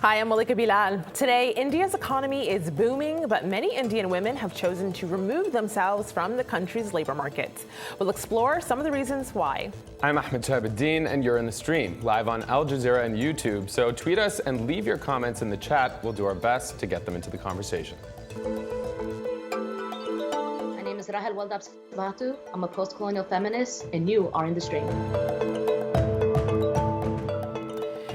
Hi, I'm Malika Bilal. Today, India's economy is booming, but many Indian women have chosen to remove themselves from the country's labor market. We'll explore some of the reasons why. I'm Ahmed Shahabuddin, and you're in the stream, live on Al Jazeera and YouTube. So tweet us and leave your comments in the chat. We'll do our best to get them into the conversation. My name is Rahel Waldab Sabatu. I'm a post-colonial feminist, and you are in the stream.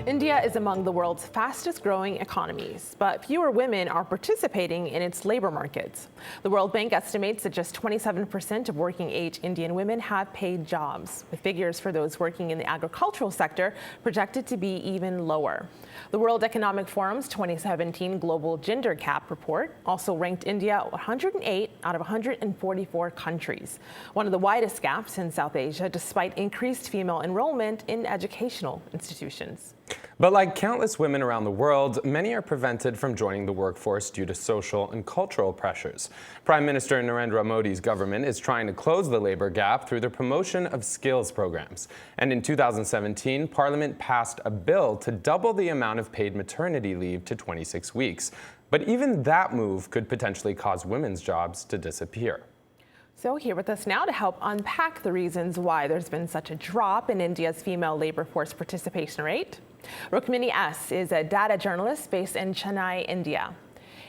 India is among the world's fastest growing economies, but fewer women are participating in its labor markets. The World Bank estimates that just 27% of working age Indian women have paid jobs, with figures for those working in the agricultural sector projected to be even lower. The World Economic Forum's 2017 Global Gender Gap report also ranked India 108 out of 144 countries, one of the widest gaps in South Asia, despite increased female enrollment in educational institutions. But like countless women around the world, many are prevented from joining the workforce due to social and cultural pressures. Prime Minister Narendra Modi's government is trying to close the labor gap through the promotion of skills programs. And in 2017, Parliament passed a bill to double the amount of paid maternity leave to 26 weeks. But even that move could potentially cause women's jobs to disappear. So here with us now to help unpack the reasons why there's been such a drop in India's female labor force participation rate. Rukmini S. is a data journalist based in Chennai, India.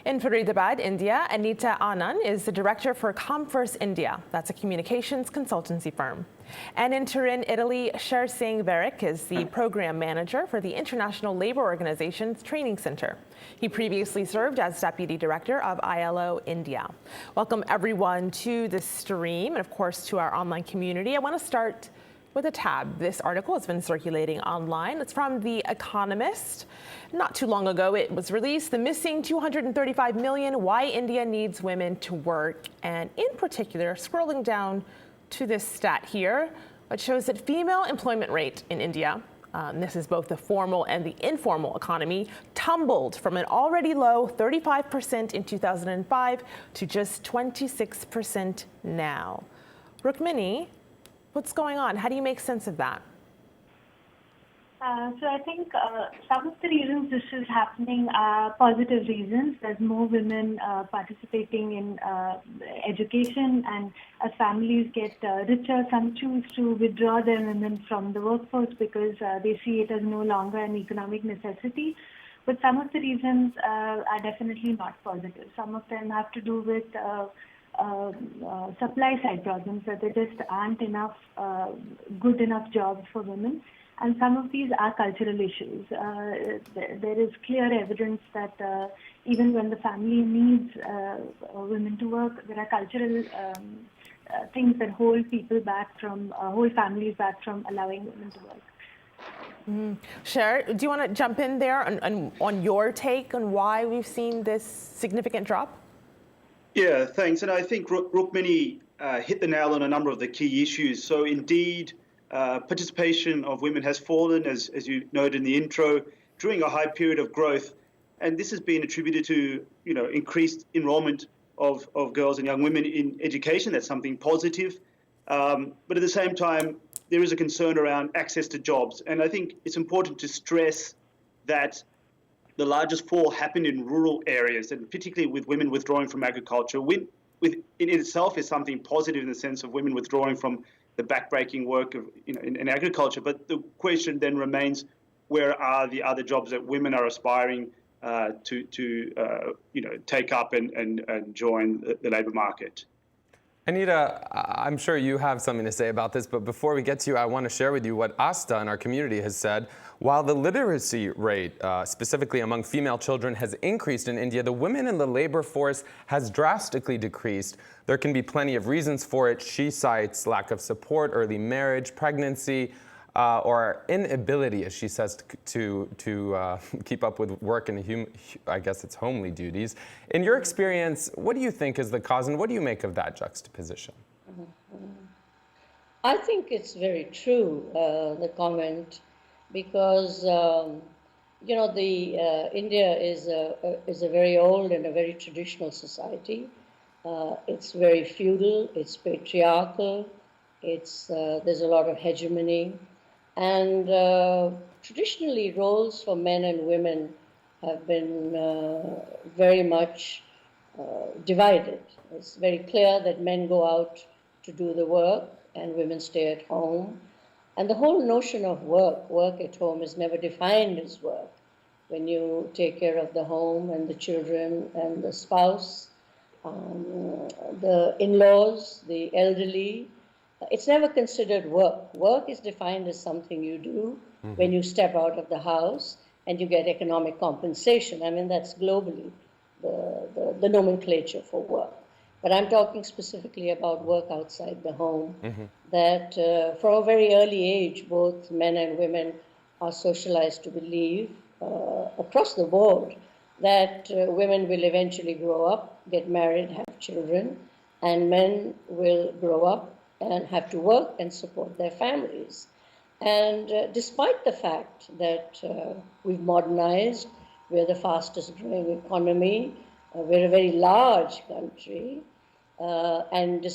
In Faridabad, India, Anita Anand is the director for Comverse India. That's a communications consultancy firm. And in Turin, Italy, Sher Singh Varick is the program manager for the International Labor Organization's Training Center. He previously served as deputy director of ILO India. Welcome everyone to the stream and of course to our online community. I want to start with a tab. This article has been circulating online. It's from The Economist. Not too long ago, it was released, The Missing 235 Million, Why India Needs Women to Work. And in particular, scrolling down to this stat here, it shows that female employment rate in India, and this is both the formal and the informal economy, tumbled from an already low 35% in 2005 to just 26% now. Rukmini, what's going on? How do you make sense of that? So I think some of the reasons this is happening are positive reasons. There's more women participating in education, and as families get richer, some choose to withdraw their women from the workforce because they see it as no longer an economic necessity. But some of the reasons are definitely not positive. Some of them have to do with supply side problems, that there just aren't enough good enough jobs for women. And some of these are cultural issues. There is clear evidence that even when the family needs women to work, there are cultural things that hold people back from, hold families back from allowing women to work. Cher, do you want to jump in there on your take on why we've seen this significant drop? Yeah, thanks. And I think Rukmini hit the nail on a number of the key issues. So indeed, participation of women has fallen, as you noted in the intro, during a high period of growth. And this has been attributed to, increased enrollment of girls and young women in education. That's something positive. But at the same time, there is a concern around access to jobs. And I think it's important to stress that the largest fall happened in rural areas, and particularly with women withdrawing from agriculture. In itself is something positive in the sense of women withdrawing from the backbreaking work of in agriculture. But the question then remains: where are the other jobs that women are aspiring to take up and join the labour market? Anita, I'm sure you have something to say about this, but before we get to you, I want to share with you what Asta in our community has said. While the literacy rate, specifically among female children, has increased in India, the women in the labor force has drastically decreased. There can be plenty of reasons for it. She cites lack of support, early marriage, pregnancy, or inability, as she says, to keep up with work and I guess it's homely duties. In your experience, what do you think is the cause, and what do you make of that juxtaposition? I think it's very true, the comment, because India is a very old and a very traditional society. It's very feudal. It's patriarchal. There's a lot of hegemony. And traditionally, roles for men and women have been very much divided. It's very clear that men go out to do the work and women stay at home. And the whole notion of work at home is never defined as work. When you take care of the home and the children and the spouse, the in-laws, the elderly, it's never considered work. Work is defined as something you do when you step out of the house and you get economic compensation. I mean, that's globally the nomenclature for work. But I'm talking specifically about work outside the home, that from a very early age, both men and women are socialized to believe across the board that women will eventually grow up, get married, have children, and men will grow up and have to work and support their families. And despite the fact that we've modernized, we're the fastest growing economy, we're a very large country, and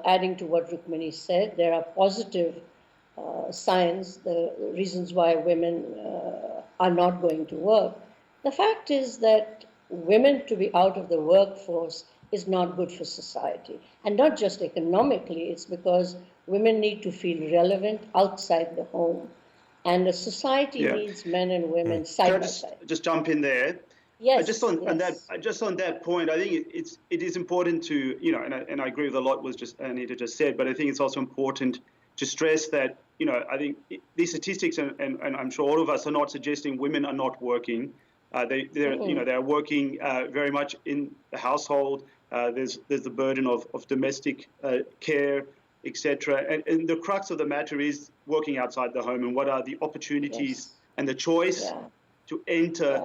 adding to what Rukmini said, there are positive signs, the reasons why women are not going to work. The fact is that women to be out of the workforce is not good for society. And not just economically, it's because women need to feel relevant outside the home. And a society needs men and women side by side. Just jump in there. Yes. Just on that point, I think it is important to, and I agree with a lot was just Anita just said, but I think it's also important to stress that, I think these statistics, and I'm sure all of us are not suggesting women are not working. They're working very much in the household. There's the burden of domestic care, etc. And the crux of the matter is working outside the home and what are the opportunities and the choice to enter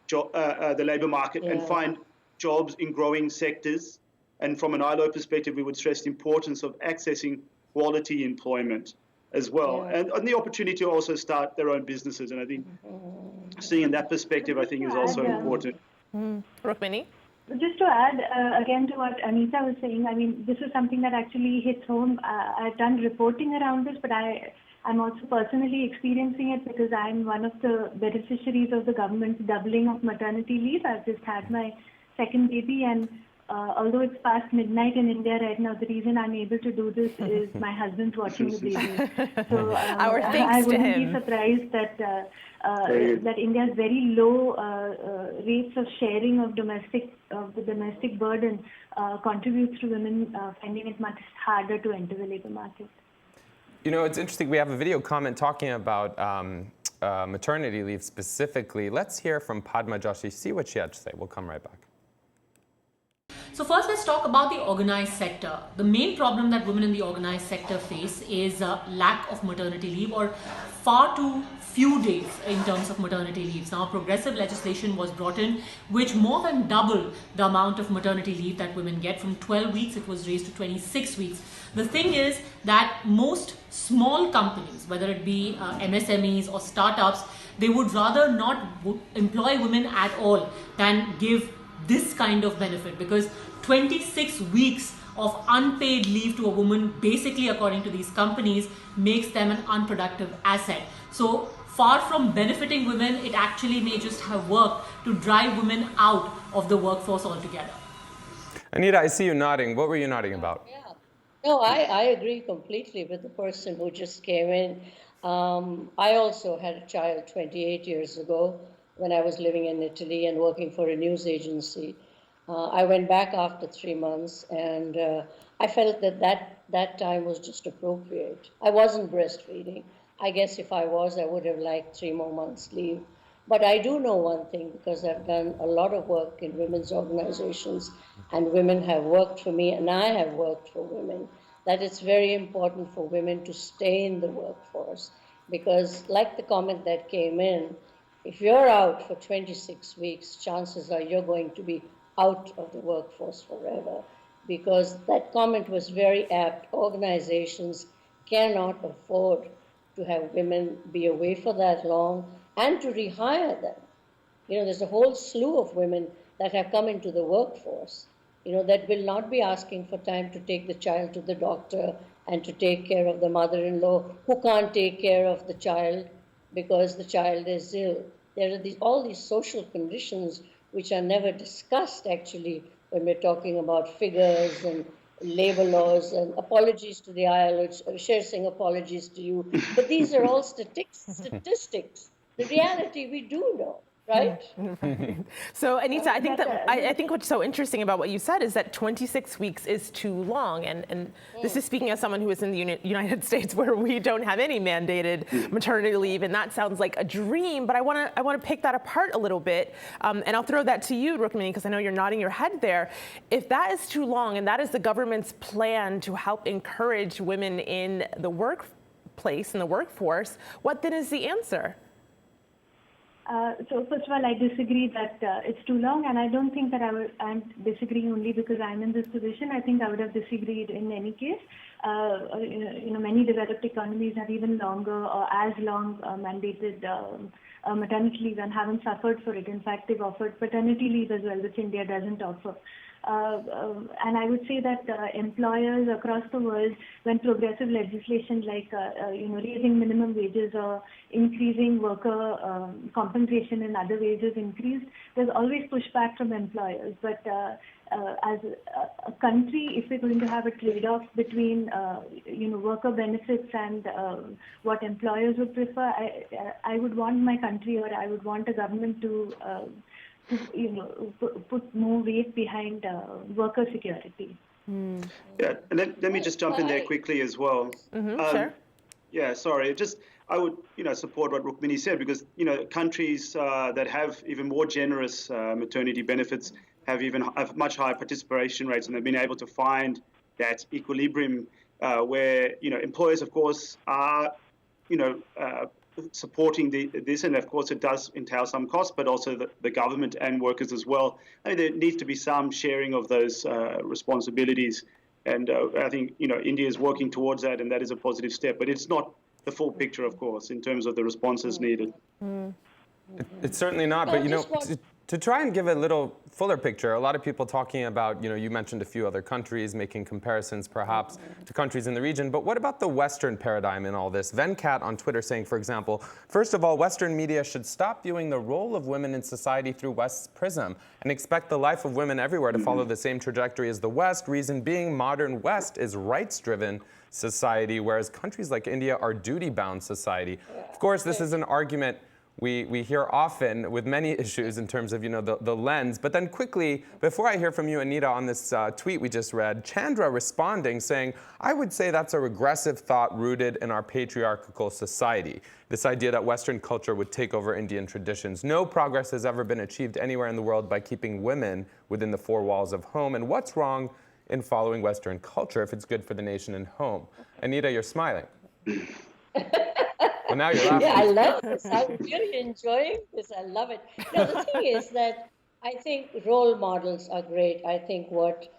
the labor market and find jobs in growing sectors. And from an ILO perspective, we would stress the importance of accessing quality employment as well, and the opportunity to also start their own businesses. And I think seeing in that perspective, I think is also important. Rukmini? Just to add again to what Anita was saying, I mean, this is something that actually hits home. I've done reporting around this, but I'm also personally experiencing it because I'm one of the beneficiaries of the government's doubling of maternity leave. I've just had my second baby, and although it's past midnight in India right now, the reason I'm able to do this is my husband's watching the baby. So Our thanks I to wouldn't him. be surprised that that India's very low rates of sharing of the domestic burden contributes to women finding it much harder to enter the labor market. It's interesting. We have a video comment talking about maternity leave specifically. Let's hear from Padma Joshi, see what she had to say. We'll come right back. So first, let's talk about the organized sector. The main problem that women in the organized sector face is lack of maternity leave, or far too few days in terms of maternity leaves. Now, progressive legislation was brought in which more than doubled the amount of maternity leave that women get. From 12 weeks, it was raised to 26 weeks. The thing is that most small companies, whether it be MSMEs or startups, they would rather not employ women at all than give this kind of benefit, because 26 weeks of unpaid leave to a woman, basically according to these companies, makes them an unproductive asset. So far from benefiting women, it actually may just have worked to drive women out of the workforce altogether. Anita, I see you nodding. What were you nodding about? Yeah. No, I agree completely with the person who just came in. I also had a child 28 years ago when I was living in Italy and working for a news agency. I went back after 3 months, and I felt that time was just appropriate. I wasn't breastfeeding. I guess if I was, I would have liked 3 more months leave. But I do know one thing, because I've done a lot of work in women's organizations, and women have worked for me, and I have worked for women, that it's very important for women to stay in the workforce. Because like the comment that came in, if you're out for 26 weeks, chances are you're going to be out of the workforce forever. Because that comment was very apt. Organizations cannot afford to have women be away for that long and to rehire them. There's a whole slew of women that have come into the workforce, that will not be asking for time to take the child to the doctor and to take care of the mother-in-law who can't take care of the child because the child is ill. There are all these social conditions which are never discussed actually when we're talking about figures and labor laws. And apologies to the ILO, sharing apologies to you. But these are all statistics. The reality we do know, right? So Anita, I think what's so interesting about what you said is that 26 weeks is too long, and this is speaking as someone who is in the United States where we don't have any mandated maternity leave, and that sounds like a dream. But I want to pick that apart a little bit, and I'll throw that to you, Rukmini, because I know you're nodding your head there. If that is too long, and that is the government's plan to help encourage women in the workplace, in the workforce, what then is the answer? So first of all, I disagree that it's too long, and I don't think that I'm disagreeing only because I'm in this position. I think I would have disagreed in any case. Many developed economies have even longer or as long mandated maternity leave and haven't suffered for it. In fact, they've offered paternity leave as well, which India doesn't offer. And I would say that employers across the world, when progressive legislation like raising minimum wages or increasing worker compensation and other wages increased, there's always pushback from employers. But as a country, if we're going to have a trade-off between worker benefits and what employers would prefer, I would want my country, or I would want a government to put more weight behind worker security. Yeah, and let me just jump in there quickly as well. Sure. Yeah, sorry. I would support what Rukmini said, because countries that have even more generous maternity benefits have much higher participation rates, and they've been able to find that equilibrium where employers, of course, are supporting this, and of course it does entail some costs, but also the government and workers as well. I mean, there needs to be some sharing of those responsibilities, and I think India is working towards that, and that is a positive step. But it's not the full picture, of course, in terms of the responses needed. It's certainly not, but to try and give a little fuller picture, a lot of people talking about, you mentioned a few other countries, making comparisons perhaps to countries in the region, but what about the Western paradigm in all this? Venkat on Twitter saying, for example, first of all, Western media should stop viewing the role of women in society through West's prism and expect the life of women everywhere to follow the same trajectory as the West, reason being modern West is rights-driven society, whereas countries like India are duty-bound society. Of course, this is an argument we hear often with many issues in terms of the lens. But then quickly, before I hear from you, Anita, on this tweet we just read, Chandra responding saying, I would say that's a regressive thought rooted in our patriarchal society. This idea that Western culture would take over Indian traditions. No progress has ever been achieved anywhere in the world by keeping women within the four walls of home. And what's wrong in following Western culture if it's good for the nation and home? Anita, you're smiling. Well, now you're laughing. Yeah, I love this. I'm really enjoying this. I love it. The thing is that I think role models are great. I think what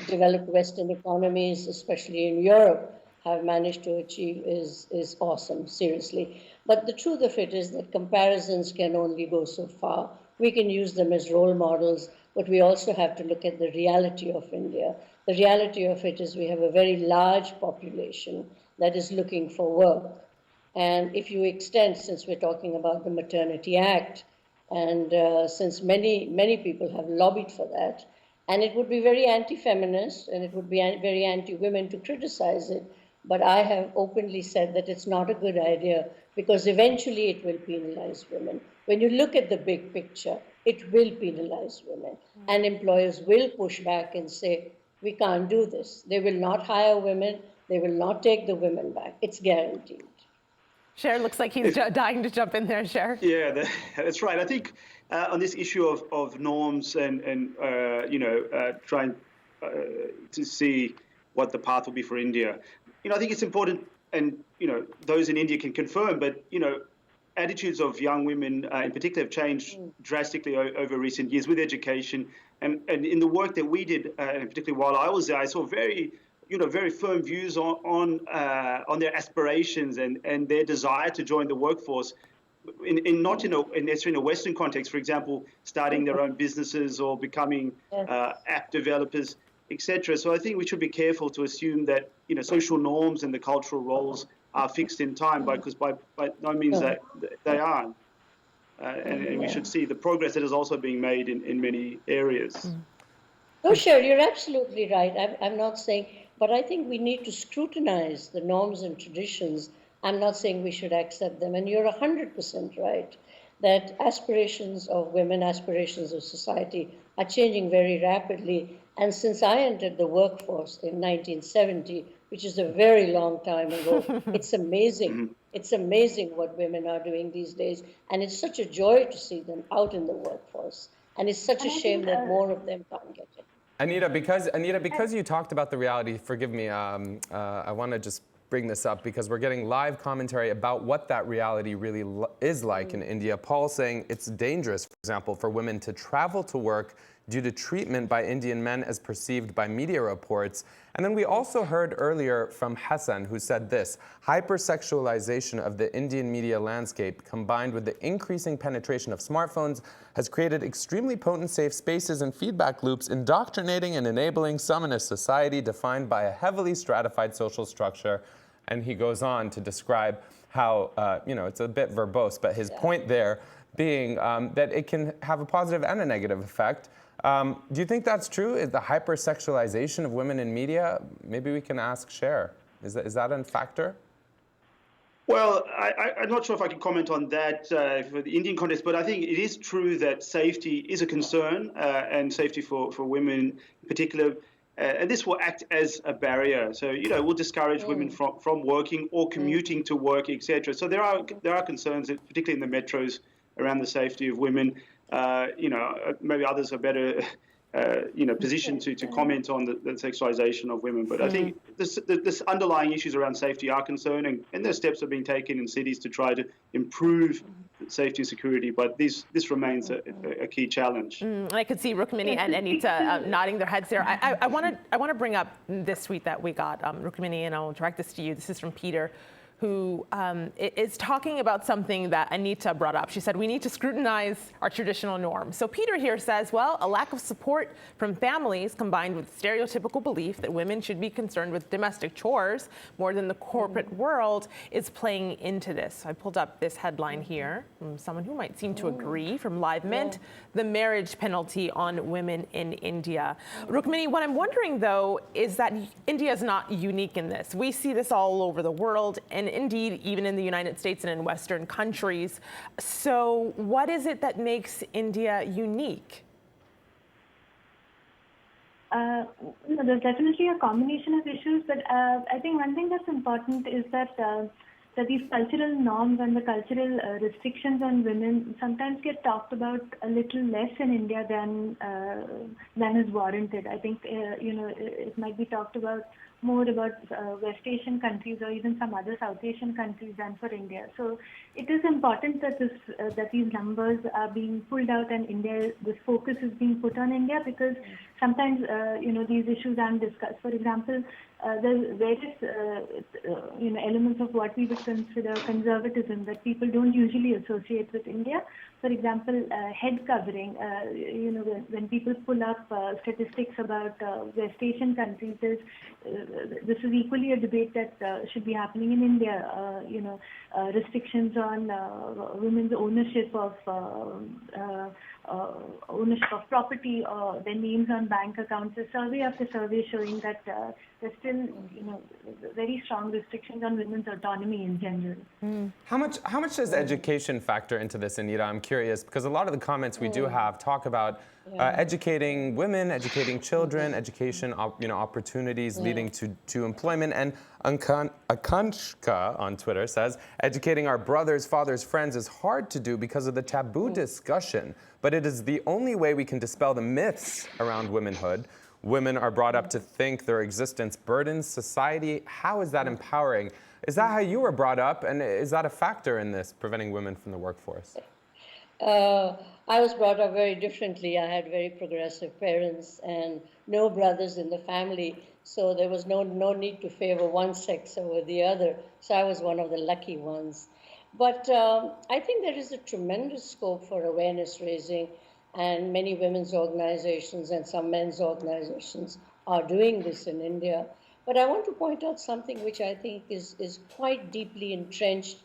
developed Western economies, especially in Europe, have managed to achieve is awesome, seriously. But the truth of it is that comparisons can only go so far. We can use them as role models, but we also have to look at the reality of India. The reality of it is we have a very large population that is looking for work. And if you extend, since we're talking about the Maternity Act, and since many people have lobbied for that, and it would be very anti-feminist and it would be very anti-women to criticize it, but I have openly said that it's not a good idea because eventually it will penalize women. When you look at the big picture, it will penalize women, and employers will push back and say, we can't do this. They will not hire women. They will not take the women back. It's guaranteed. Cher looks like he's dying to jump in there, Cher. Yeah, that's right. I think on this issue of norms and trying to see what the path will be for India, I think it's important, and those in India can confirm, but attitudes of young women in particular have changed drastically over recent years with education, and in the work that we did, and particularly while I was there, I saw very firm views on their aspirations and their desire to join the workforce, not necessarily in a Western context. For example, starting their own businesses or becoming app developers, etc. So I think we should be careful to assume that social norms and the cultural roles are fixed in time, because by no means that they aren't. and we should see the progress that is also being made in many areas. No, sure, you're absolutely right. I'm not saying, but I think we need to scrutinize the norms and traditions. I'm not saying we should accept them. And you're 100% right that aspirations of women, aspirations of society are changing very rapidly. And since I entered the workforce in 1970, which is a very long time ago, it's amazing. It's amazing what women are doing these days. And it's such a joy to see them out in the workforce. And it's such a shame that more of them can't get it. Anita, because you talked about the reality, forgive me, I want to just bring this up because we're getting live commentary about what that reality really is like in India. Paul saying it's dangerous, for example, for women to travel to work due to treatment by Indian men as perceived by media reports. And then we also heard earlier from Hassan, who said this: hypersexualization of the Indian media landscape combined with the increasing penetration of smartphones has created extremely potent safe spaces and feedback loops, indoctrinating and enabling some in a society defined by a heavily stratified social structure. And he goes on to describe how, it's a bit verbose, but his point there being that it can have a positive and a negative effect. Do you think that's true? Is the hypersexualization of women in media? Maybe we can ask Cher. Is that a factor? Well, I'm not sure if I can comment on that for the Indian context, but I think it is true that safety is a concern, and safety for women in particular. And this will act as a barrier. So, will discourage women from working or commuting to work, etc. So there are concerns, particularly in the metros, around the safety of women. Maybe others are better, positioned to comment on the sexualization of women. But I think this underlying issues around safety are concerning, and there's steps are being taken in cities to try to improve safety and security. But this remains a key challenge. I could see Rukmini and Anita nodding their heads there. I want to bring up this tweet that we got, Rukmini, and I'll direct this to you. This is from Peter, who is talking about something that Anita brought up. She said, we need to scrutinize our traditional norms. So Peter here says, well, a lack of support from families combined with stereotypical belief that women should be concerned with domestic chores more than the corporate world is playing into this. So I pulled up this headline here from someone who might seem to agree, from Live Mint, the marriage penalty on women in India. Rukmini, what I'm wondering, though, is that India is not unique in this. We see this all over the world, and indeed even in the United States and in Western countries. So what is it that makes India unique? There's definitely a combination of issues, but I think one thing that's important is that these cultural norms and the cultural restrictions on women sometimes get talked about a little less in India than is warranted. I think it might be talked about more about West Asian countries or even some other South Asian countries than for India. So it is important that that these numbers are being pulled out and this focus is being put on India, because sometimes these issues aren't discussed. For example, there's various elements of what we would consider conservatism that people don't usually associate with India. For example, head covering. When people pull up statistics about West Asian countries, this is equally a debate that should be happening in India. Restrictions on women's ownership of property, or their names on bank accounts. Survey after survey showing that there's still, very strong restrictions on women's autonomy in general. How much does education factor into this, Anita? I'm curious, because a lot of the comments we do have talk about educating women, educating children, education, opportunities leading to employment. And Akanshka on Twitter says, educating our brothers, fathers, friends is hard to do because of the taboo discussion, but it is the only way we can dispel the myths around womanhood. Women are brought up to think their existence burdens society. How is that empowering? Is that how you were brought up? And is that a factor in this, preventing women from the workforce? I was brought up very differently. I had very progressive parents and no brothers in the family, so there was no need to favor one sex over the other. So I was one of the lucky ones. But I think there is a tremendous scope for awareness raising, and many women's organizations and some men's organizations are doing this in India. But I want to point out something which I think is quite deeply entrenched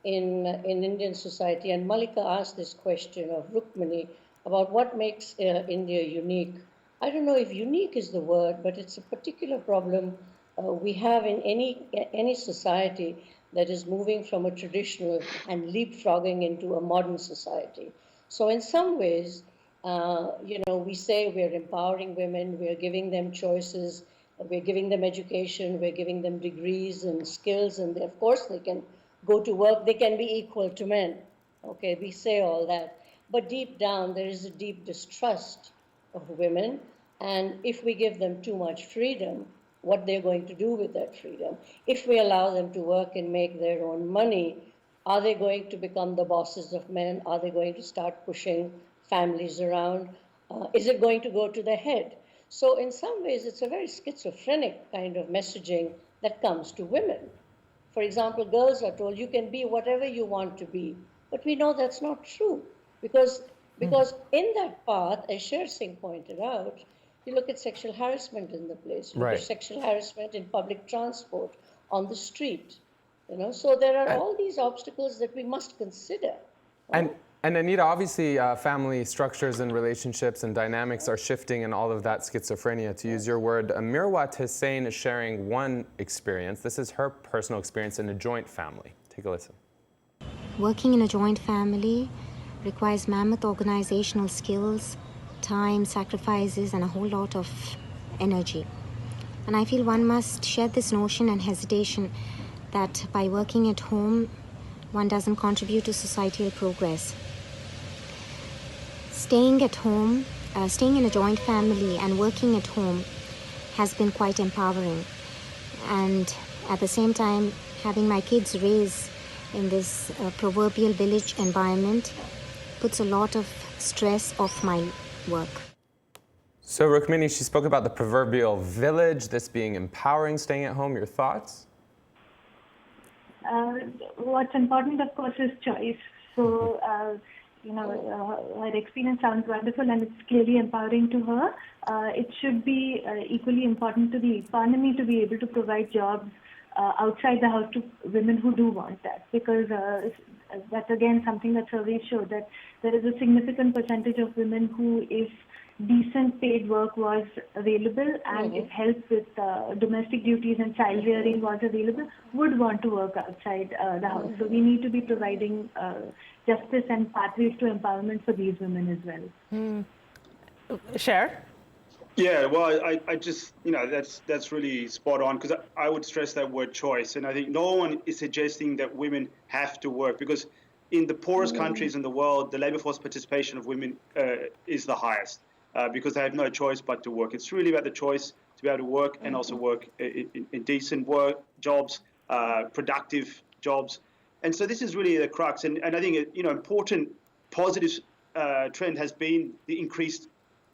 in Indian society. And Malika asked this question of Rukmini about what makes India unique. I don't know if unique is the word, but it's a particular problem we have in any society that is moving from a traditional and leapfrogging into a modern society. So in some ways, we say we're empowering women, we're giving them choices, we're giving them education, we're giving them degrees and skills, and of course they can go to work, they can be equal to men. Okay, we say all that. But deep down, there is a deep distrust of women, and if we give them too much freedom, what they're going to do with that freedom. If we allow them to work and make their own money, are they going to become the bosses of men? Are they going to start pushing families around? Is it going to go to the head? So in some ways, it's a very schizophrenic kind of messaging that comes to women. For example, girls are told you can be whatever you want to be, but we know that's not true because in that path, as Sher Singh pointed out, you look at sexual harassment in the place, you look at sexual harassment in public transport, on the street, So there are all these obstacles that we must consider. And Anita, obviously family structures and relationships and dynamics are shifting in all of that schizophrenia, to use your word. Mirwat Hussain is sharing one experience. This is her personal experience in a joint family. Take a listen. Working in a joint family requires mammoth organizational skills, time, sacrifices, and a whole lot of energy. And I feel one must shed this notion and hesitation that by working at home, one doesn't contribute to societal progress. Staying at home, staying in a joint family and working at home has been quite empowering. And at the same time, having my kids raised in this proverbial village environment puts a lot of stress off my work. So Rukmini, she spoke about the proverbial village, this being empowering, staying at home. Your thoughts? What's important, of course, is choice. So, her experience sounds wonderful and it's clearly empowering to her. It should be equally important to the economy to be able to provide jobs outside the house to women who do want that, because that's again something that surveys show, that there is a significant percentage of women who, if decent paid work was available and if help with domestic duties and child rearing was available, would want to work outside the house. So we need to be providing justice and pathways to empowerment for these women as well. Cher? Yeah, well, I just, that's really spot on, because I would stress that word choice. And I think no one is suggesting that women have to work, because in the poorest countries in the world, the labor force participation of women is the highest, because they have no choice but to work. It's really about the choice to be able to work and also work in decent work jobs, productive jobs. And so this is really the crux. And I think, important positive trend has been the increased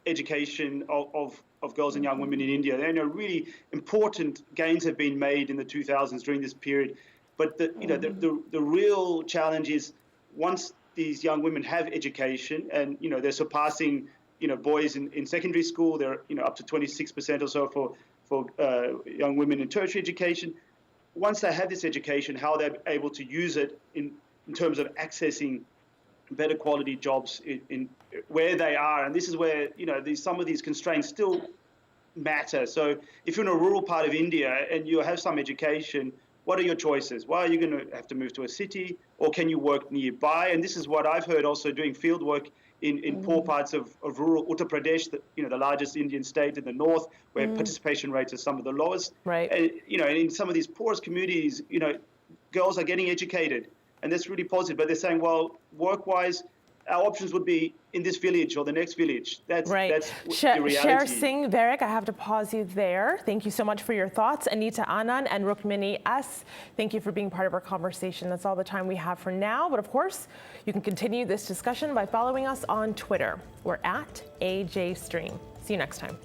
education of girls and young women in India. And really important gains have been made in the 2000s during this period. But the real challenge is, once these young women have education and they're surpassing boys in secondary school, they're up to 26% or so for young women in tertiary education. Once they have this education, how they're able to use it in terms of accessing better quality jobs in where they are. And this is where some of these constraints still matter. So if you're in a rural part of India and you have some education, what are your choices? Well, are you going to have to move to a city, or can you work nearby? And this is what I've heard also doing field work in poor parts of rural Uttar Pradesh, the largest Indian state in the north, where participation rates are some of the lowest. Right. And, and in some of these poorest communities, girls are getting educated, and that's really positive. But they're saying, well, work-wise, our options would be in this village or the next village. That's the reality. Sher Singh, Varick, I have to pause you there. Thank you so much for your thoughts. Anita Anand and Rukmini S., thank you for being part of our conversation. That's all the time we have for now. But of course, you can continue this discussion by following us on Twitter. We're at AJStream. See you next time.